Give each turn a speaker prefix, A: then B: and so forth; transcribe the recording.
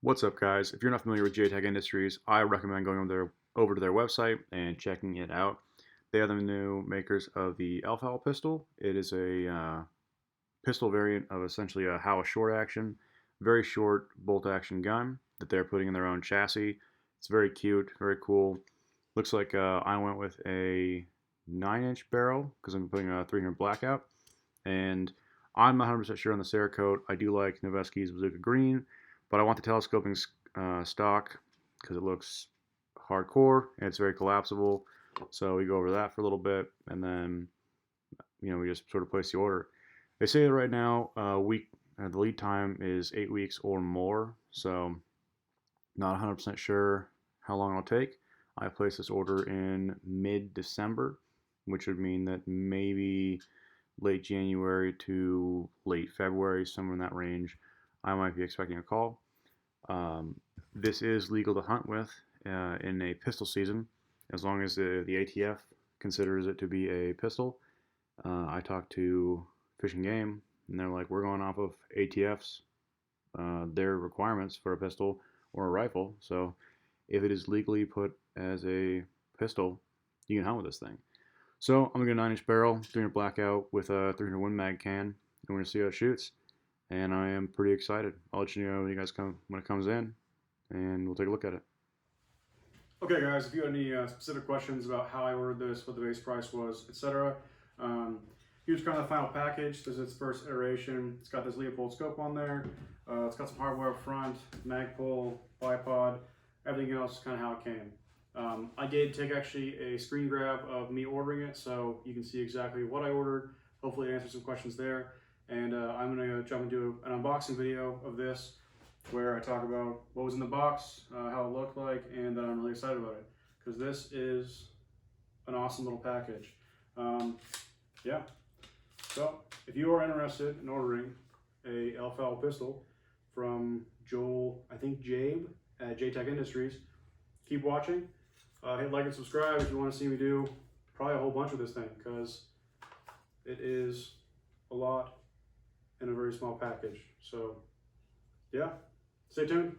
A: What's up, guys? If you're not familiar with JTAC Industries, I recommend going over to their website and checking it out. They are the new makers of the Alpha pistol. It is a pistol variant of essentially a Howa short action, very short bolt action gun that they're putting in their own chassis. It's very cute, very cool. Looks like I went with a 9-inch barrel because I'm putting a 300 Blackout, and I'm not 100% sure on the Cerakote. I do like Noveski's Bazooka Green, but I want the telescoping stock because it looks hardcore and it's very collapsible. So we go over that for a little bit, and then we just sort of place the order. They say that right now, the lead time is 8 weeks or more. So not 100% sure how long it'll take. I placed this order in mid-December, which would mean that maybe late January to late February, somewhere in that range, I might be expecting a call. This is legal to hunt with in a pistol season, as long as the ATF considers it to be a pistol. I talked to Fish and Game, and they're like, we're going off of ATF's, their requirements for a pistol or a rifle. So if it is legally put as a pistol, you can hunt with this thing. So I'm gonna get a 9-inch barrel, 300 Blackout with a 300 Win Mag can, and we're gonna see how it shoots. And I am pretty excited. I'll let you know when when it comes in, and we'll take a look at it. Okay, guys, if you have any specific questions about how I ordered this, what the base price was, etc., here's kind of the final package. This is its first iteration. It's got this Leopold scope on there. It's got some hardware up front, mag pull, bipod, everything else kind of how it came. I did take actually a screen grab of me ordering it, so you can see exactly what I ordered. Hopefully answer some questions there. And I'm going to jump into an unboxing video of this where I talk about what was in the box, how it looked like, and that I'm really excited about it because this is an awesome little package. Yeah, so if you are interested in ordering a Alpha pistol from Joel, I think Jabe at JTAC Industries, keep watching. Hit like and subscribe if you want to see me do probably a whole bunch of this thing because it is a lot in a very small package. So yeah, stay tuned.